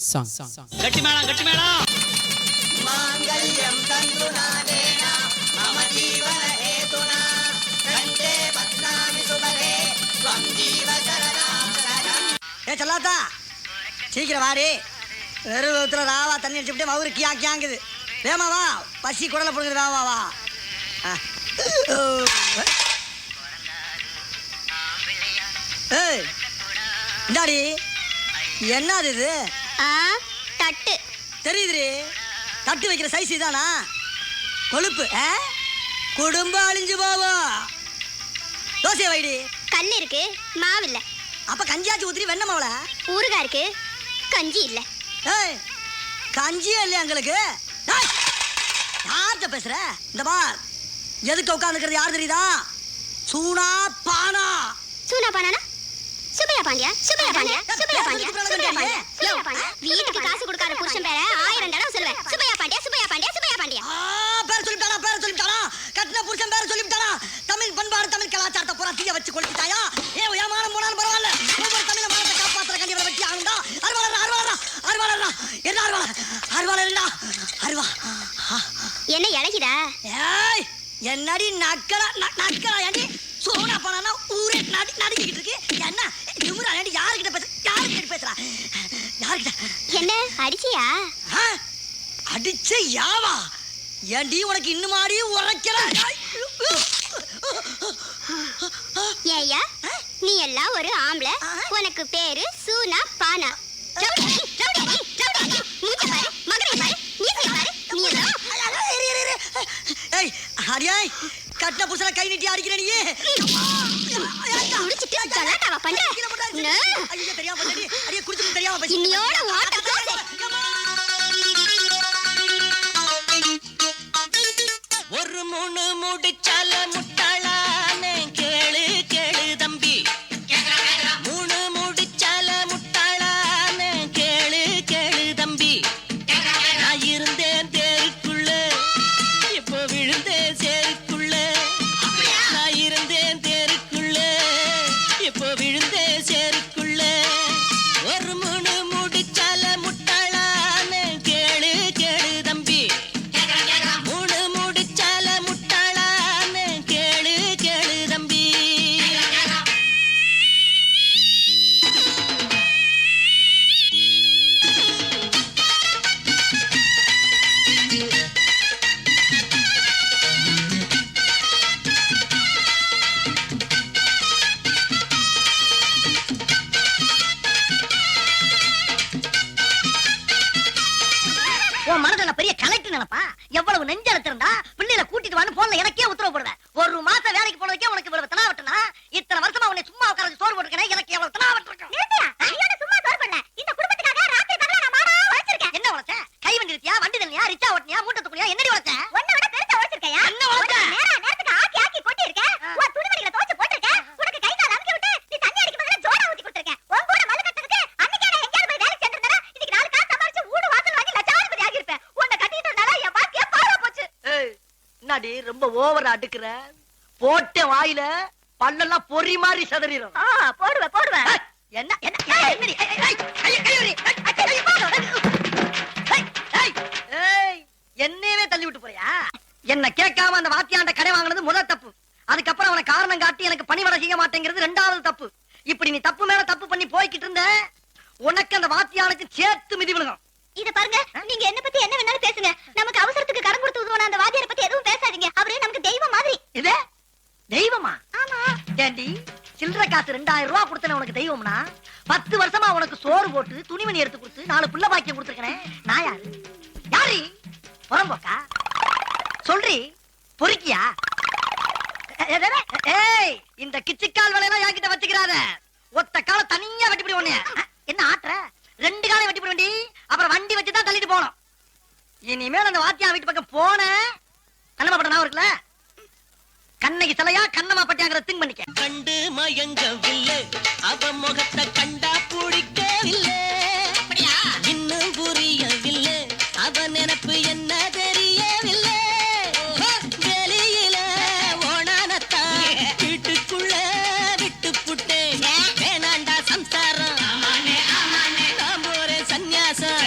Song. గట్టి మేళం గట్టి మేళం. మాంగళ్యం తంతునాదేన మమ జీవన హేతునా కంఠే బధ్నామి సుభగే త్వం జీవ శరణాం శరణం. ஏ சொல்லாத்தா சீக்கிரம் வாடி. வெறுத்துல ராவா தண்ணி அடிச்சுட்டு மவுரு கியா கியாங்குது. வேமா வா, பசி குடலை பிடுங்குது. வா வா ஏய் இந்தாடி, என்னது இது? தட்டு தெரியுதுரி, தட்டு வைக்கிற சைஸ் இதானா? கொழுப்பு குடும்பம் அழிஞ்சு போவோம். தோசையை வைடி. கல் இருக்கு, மாவு இல்ல. அப்ப கஞ்சியாச்சு ஊத்திரி வெண்ண மாவுல. ஊறுகாய் இருக்கு, கஞ்சி இல்ல. ஏய் கஞ்சியே இல்லையா எங்களுக்கு? யார்கிட்ட பேசுற? இந்த பார், எதுக்கு உட்காந்துக்கிறது யார் தெரியுதா? சூனா பானா. சூனா பானானா? சுப்பையா பாண்டியா, சுப்பையா பாண்டியா, சுப்பையா பாண்டியா, சுப்பையா பாண்டியா. சுப்பையா பாண்டியா வீட்டுக்கு காசு கொடுக்காத புருஷன் பேரை 1000 தடவை சொல்லுவேன். சுப்பையா பாண்டியா, சுப்பையா பாண்டியா, சுப்பையா பாண்டியா. பேர் சொல்லிட்டானா, பேர் சொல்லிட்டானா? கட்டின புருஷன் பேர் சொல்லிட்டானா? தமிழ் பண்பாடு தமிழ் கலாச்சாரத்தை பூரா தீய வச்சு கொளுத்திட்டாயா? ஏமானம் போனாலும் பரவாயில்ல, ஒவ்வொரு தமிழ மானத்தை காப்பாத்துற கண்டிப்பா வெட்டி ஆகுண்டா. அருவாளர் அருவாளர் அருவாளர் என்ன அருவாளர் அருவாளர் அருவா. என்ன இழகிதா? ஏய் என்னடி நக்கலா நக்கலா ஏண்டி? சோனா பண்ணா ஊரே நடிக்கிட்டு இருக்கு. என்ன திமுறா ஏண்டி? யார்கிட்ட பேசுறா? யார்கிட்ட? என்ன அடிச்சியா? அடிச்ச யாவா? ஏண்டி உனக்கு இன்னும் மாடி உரைக்கிற? ஏய்யா, நீ எல்லாம் ஒரு ஆம்பளை, உனக்கு பேரு சூனா பானா. கட்ட புருஷனை கை நீட்டி அடிக்கிற நீ. ஒரு மூணு முடிச்சால முட்டாளானே கேளு கேளு தம்பி. மூணு முடிச்சால முட்டாளானே கேளு கேளு தம்பி. நான் இருந்தேன் தேருக்குள்ள, இப்போ விழுந்தேன் சேருக்குள்ள. நான் இருந்தேன் தேருக்குள்ள, இப்போ விழுந்தேன் சேருக்குள்ள. ஒரு மூணு முடிச்சால முட்டாளானே கேளு கேளு தம்பி. மூணு முடிச்சால முட்டாளானே கேளு கேளு தம்பி. உன் மனசுல பெரிய கலெக்டர் நினைப்பா? எவ்வளவு நெஞ்செழுத்திருந்தா பிள்ளைல கூட்டிட்டு வான்னு போன்ல எனக்கே உத்தரவு போடுவேன். ஒரு மாசம் வேலைக்கு போனதுக்கே உனக்கு இவ்வளவு தனாவட்டுனா, இத்தனை வருஷமா உன்னை சும்மா உட்கார்ந்து சோறு போட்டுருக்கேன். எனக்கு எவ்வளவு தனாவட்டு இருக்கு. சும்மா சோறு பண்ணல, இந்த குடும்பத்துக்காக ராத்திரி பகலா நான் மாடா உழைச்சிருக்கேன். என்ன உழைச்ச? கை வண்டி இருத்தியா, வண்டி தள்ளியா, ரிச்சா ஓட்டினியா, மூட்டை தூக்குனியா, என்னடி உழைச்ச? உன்னை விட பெருசா உழைச்சிருக்கையா? என்ன உழைச்ச? நேரத்துக்கு ஆக்கி ஆக்கி கொட்டி இருக்கேன். உன் துணிமணிகளை துவைச்சு போட்டிருக்கேன். உனக்கு கை கால் அமுக்கி விட்டு நீ தண்ணி அடிக்கும் பதிலா ஜோடா ஊத்தி கொடுத்திருக்கேன். உன் கூட மல்லு கட்டதுக்கு அன்னைக்கே நான் எங்கேயாவது போய் வேலைக்கு சென்றிருந்தா இன்னைக்கு 4 காசு சம்பாரிச்சு ஊடு வாசல் வாங்கி லட்சாதிபதி ஆகியிருப்பேன். உன்னை கட்டிட்டதால என் வாழ்க்கையே பாழா போச்சு. என்னடி ரொம்ப ஓவரா அடுக்குற? போட்ட வாயில பல்லெல்லாம் பொறி மாதிரி சதறிடும். போடுவேன். என்ன என்ன என்னடி? என்னவே தள்ளி விட்டு போறியா? என்ன கேட்காம அந்த வாத்தியாண்ட கடை வாங்கினது முதல் தப்பு. அதுக்கப்புறம் அவனை காரணம் காட்டி எனக்கு பணிவடை செய்ய மாட்டேங்கிறது 2வது தப்பு. இப்படி நீ தப்பு மேல தப்பு பண்ணி போய்கிட்டு இருந்த, உனக்கு அந்த வாத்தியானுக்கு சேர்த்து மிதி விழுகும். இத பாருங்க, நீங்க என்ன பத்தி என்ன வேணாலும் பேசுங்க. நமக்கு அவசரத்துக்கு கடன் கொடுத்து உதவுன அந்த வாத்தியாரை பத்தி எதுவும் பேசாதீங்க. அவரே நமக்கு தெய்வம் மாதிரி. இது தெய்வமா? ஆமா. ஏண்டி சில்லற காசு 2000 ரூபாய் கொடுத்தன உனக்கு தெய்வம்னா, 10 வருஷமா உனக்கு சோறு போட்டு துணிமணி எடுத்து கொடுத்து 4 பிள்ளை பாக்கியம் கொடுத்துருக்கேன். நான் யாரு? யாரு? புறம்போக்கா? சொல்றி பொறுக்கியா? ஏய் இந்த கிச்சிக்கால் வேலையெல்லாம் என்கிட்ட வச்சுக்கிறாத. ஒத்த கால தனியா வெட்டிப்பிடி உன்னைய. என்ன ஆட்டுற? 2 காலை வெட்டிப்பிடி வண்டி, அப்புறம் வண்டி வச்சுதான் தள்ளிட்டு போனோம். இனிமேல் அந்த வாத்தியா வீட்டு பக்கம் போன கண்ணம்மா பட்ட நான் இருக்குல்ல, கண்ணகி தலையா கண்ணம்மா பட்டியாங்கிற திங்க் பண்ணிக்க. கண்டு மயங்கவில்லை, அவ முகத்தை கண்டா பிடிக்கவில்லை. இன்னும் புரியவில்லை, அவ நினைப்பு என்ன தெரியவில்லை. வெளியில ஓனானத்தா வீட்டுக்குள்ள விட்டு புட்டேன். வேணாண்டா சம்சாரம், நான் போறேன் சந்நியாசம்.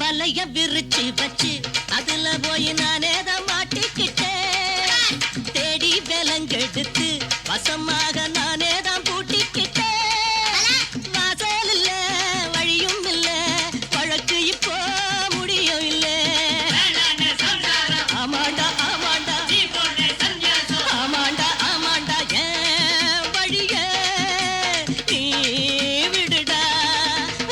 வலைய விரிச்சு வச்சு அதுல போய் நானே தான் மாட்டிக்கிட்டேன். தேடி விலங்கெடுத்து வசமாக நானே தான் பூட்டிக்கிட்டேன். வாசல் இல்ல வழியும் இல்ல வழக்கு இப்போ முடியும் இல்ல. ஆமாண்டா ஆமாண்டா ஆமாண்டா ஆமாண்டா ஏன் வழிய நீ விடுடா.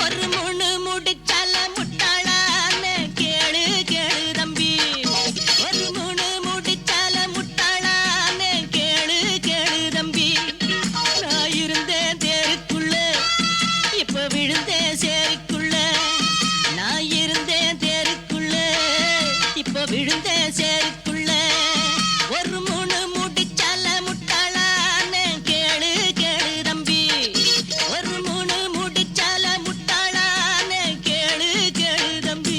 ஒரு முணு முடிச்சால முட்டாளான்னு கேளு கேளு தம்பி. ஒரு முணு முடிச்சால முட்டாளான்னு கேளு கேளு தம்பி. நான் இருந்தேன் தேருக்குள்ள இப்ப விழுந்தேன் சேரிக்குள்ள. நான் இருந்தேன் தேருக்குள்ள இப்ப விழுந்தேன் சேரிக்குள்ள. ஒரு முணு முடிச்சால முட்டாளான்னு கேளு கேளு தம்பி. ஒரு முணு முடிச்சால முட்டாளான்னு கேளு கேளு தம்பி.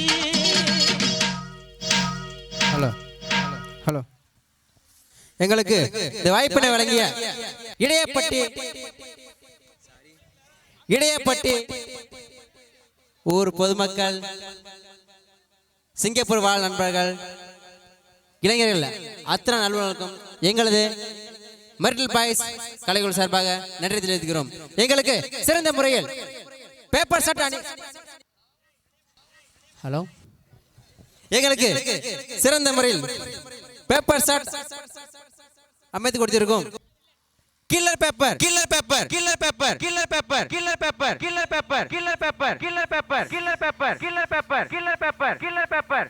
ஹலோ ஹலோ எங்களுக்கு இந்த வாய்ப்பினை வழங்கிய இடையப்பட்டி ஊர் பொதுமக்கள், சிங்கப்பூர் வாழ் நண்பர்கள், இளைஞர்கள் அத்தனை நல்வர்களுக்கும் எங்களது மெரிட்டல் பாய்ஸ் கலைக்குழு சார்பாக நன்றி தெரிவிக்கிறோம். எங்களுக்கு சிறந்த முறையில் பேப்பர் சட் அணி ஹலோ எங்களுக்கு சிறந்த முறையில் பேப்பர் ஷாட் அமைத்து கொடுத்திருக்கும் killer paper killer paper killer paper killer paper killer paper killer paper killer paper killer paper killer paper killer paper killer paper killer paper